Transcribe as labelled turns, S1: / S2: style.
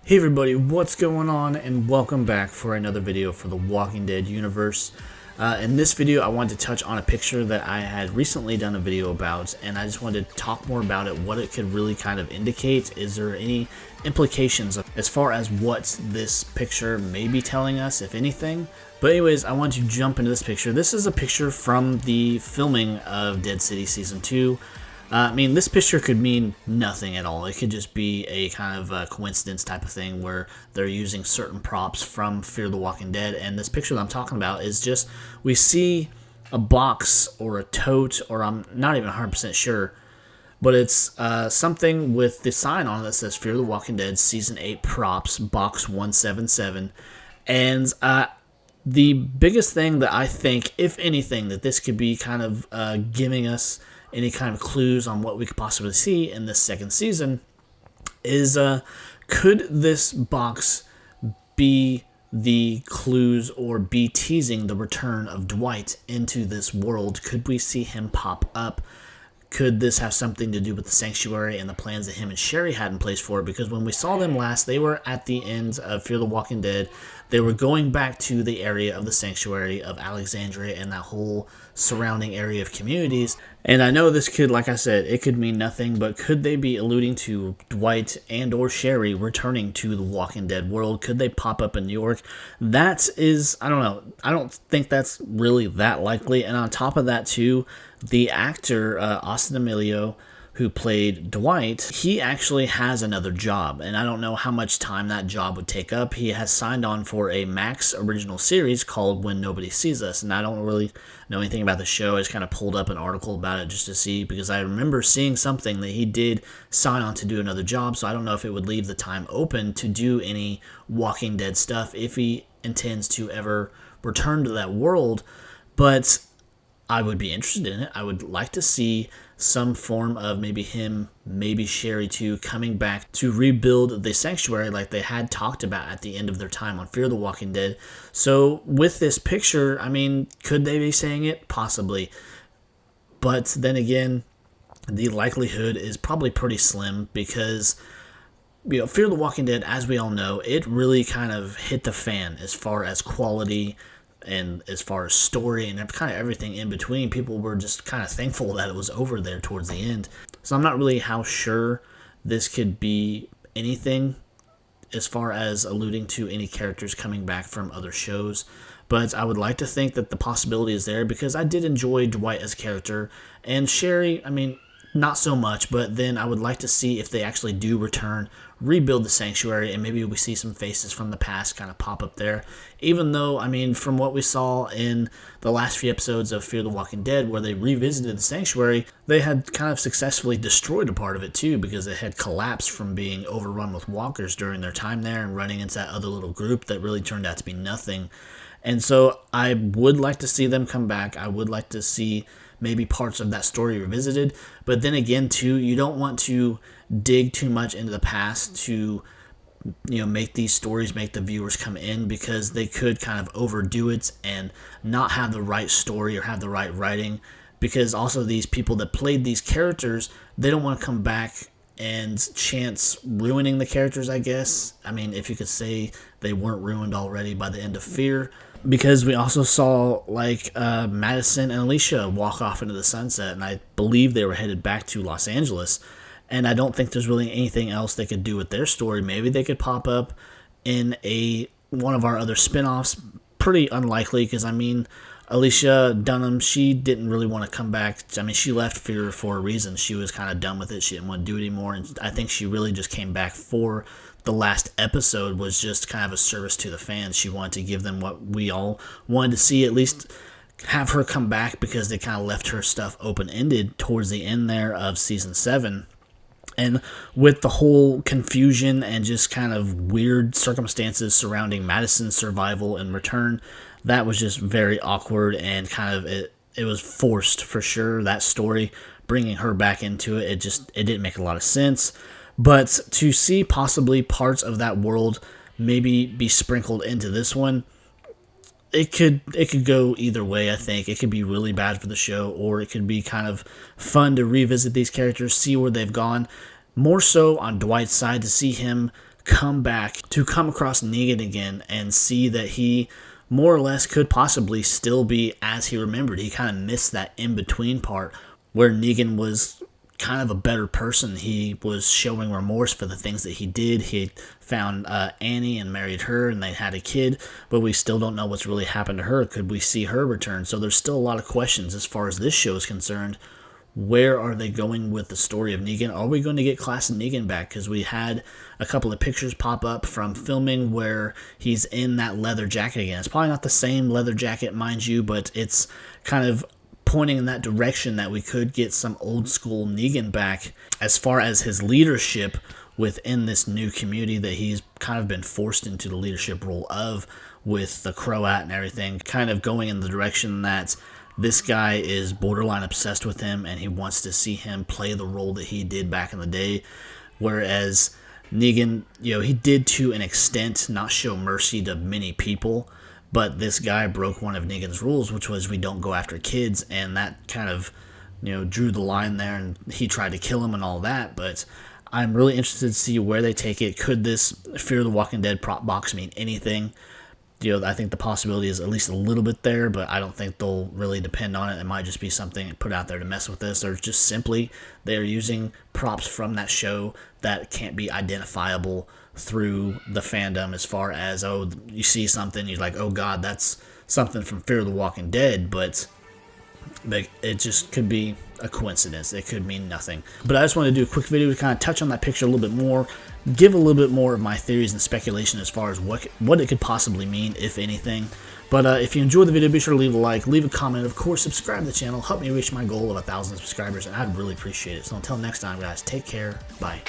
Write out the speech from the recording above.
S1: Hey everybody, what's going on, and welcome back for another video for the Walking Dead universe. In this video I wanted to touch on a picture that I had recently done a video about, and I just wanted to talk more about it, what it could really kind of indicate. Is there any implications as far as what this picture may be telling us, if anything? But anyways, I want to jump into this picture. This is a picture from the filming of DeadCity Season 2. I mean, this picture could mean nothing at all. It could just be a kind of a coincidence type of thing where they're using certain props from Fear the Walking Dead. And this picture that I'm talking about is just, we see a box or a tote, or I'm not even 100% sure, but it's something with the sign on it that says Fear the Walking Dead Season 8 Props, Box 177. And the biggest thing that I think, if anything, that this could be kind of giving us any kind of clues on what we could possibly see in this second season is, could this box be the clues or be teasing the return of Dwight into this world? Could we see him pop up? Could this have something to do with the sanctuary and the plans that him and Sherry had in place for it? Because when we saw them last, they were at the end of Fear the Walking Dead. They were going back to the area of the sanctuary of Alexandria and that whole surrounding area of communities. And I know this could, like I said, it could mean nothing, but could they be alluding to Dwight and or Sherry returning to the Walking Dead world? Could they pop up in New York? That is, I don't know. I don't think that's really that likely. And on top of that too, the actor, Austin Emilio, who played Dwight, he actually has another job, and I don't know how much time that job would take up. He has signed on for a Max original series called When Nobody Sees Us, and I don't really know anything about the show. I just kind of pulled up an article about it just to see, because I remember seeing something that he did sign on to do another job, so I don't know if it would leave the time open to do any Walking Dead stuff if he intends to ever return to that world, but I would be interested in it. I would like to see some form of maybe him, maybe Sherry too, coming back to rebuild the sanctuary like they had talked about at the end of their time on Fear the Walking Dead. So with this picture, I mean, could they be saying it? Possibly. But then again, the likelihood is probably pretty slim because, you know, Fear the Walking Dead, as we all know, it really kind of hit the fan as far as quality and as far as story and kind of everything in between. People were just kind of thankful that it was over there towards the end. So I'm not really how sure this could be anything as far as alluding to any characters coming back from other shows. But I would like to think that the possibility is there because I did enjoy Dwight as a character. And Sherry, I mean, not so much, but then I would like to see if they actually do return, rebuild the sanctuary, and maybe we see some faces from the past kind of pop up there. Even though, I mean, from what we saw in the last few episodes of Fear the Walking Dead, where they revisited the sanctuary, they had kind of successfully destroyed a part of it too, because it had collapsed from being overrun with walkers during their time there and running into that other little group that really turned out to be nothing. And so I would like to see them come back. I would like to see maybe parts of that story revisited. But then again, too, you don't want to dig too much into the past to, you know, make these stories make the viewers come in, because they could kind of overdo it and not have the right story or have the right writing. Because also these people that played these characters, they don't want to come back and chance ruining the characters, I guess. I mean, if you could say they weren't ruined already by the end of Fear. Because we also saw, like, Madison and Alicia walk off into the sunset, and I believe they were headed back to Los Angeles. And I don't think there's really anything else they could do with their story. Maybe they could pop up in one of our other spin-offs. Pretty unlikely, because, I mean, Alicia Dunham, she didn't really want to come back. I mean, she left Fear for a reason. She was kind of done with it. She didn't want to do it anymore. And I think she really just came back for the last episode, was just kind of a service to the fans. She wanted to give them what we all wanted to see, at least have her come back, because they kind of left her stuff open-ended towards the end there of Season 7. And with the whole confusion and just kind of weird circumstances surrounding Madison's survival and return, that was just very awkward and kind of, it was forced for sure, that story, bringing her back into it. It didn't make a lot of sense. But to see possibly parts of that world maybe be sprinkled into this one, it could go either way. I think it could be really bad for the show, or it could be kind of fun to revisit these characters, see where they've gone. More so on Dwight's side, to see him come back to come across Negan again and see that he more or less could possibly still be as he remembered. He kind of missed that in-between part where Negan was kind of a better person. He was showing remorse for the things that he did. He found Annie and married her, and they had a kid, but we still don't know what's really happened to her. Could we see her return? So there's still a lot of questions as far as this show is concerned. Where are they going with the story of Negan? Are we going to get classic Negan back? Because we had a couple of pictures pop up from filming where he's in that leather jacket again. It's probably not the same leather jacket, mind you, but it's kind of pointing in that direction that we could get some old school Negan back as far as his leadership within this new community that he's kind of been forced into the leadership role of, with the Croat and everything, kind of going in the direction that this guy is borderline obsessed with him and he wants to see him play the role that he did back in the day. Whereas Negan, he did to an extent not show mercy to many people, but this guy broke one of Negan's rules, which was we don't go after kids, and that kind of, drew the line there, and he tried to kill him and all that. But I'm really interested to see where they take it. Could this Fear the Walking Dead prop box mean anything? I think the possibility is at least a little bit there, but I don't think they'll really depend on it. It might just be something put out there to mess with this, or just simply they're using props from that show that can't be identifiable through the fandom, as far as, oh, you see something, you're like, oh god, that's something from Fear the Walking Dead, but it just could be a coincidence. It could mean nothing. But I just wanted to do a quick video to kind of touch on that picture a little bit more, give a little bit more of my theories and speculation as far as what it could possibly mean, if anything. But if you enjoyed the video, be sure to leave a like, leave a comment, of course, subscribe to the channel, help me reach my goal of 1,000 subscribers, and I'd really appreciate it. So until next time, guys, take care, bye.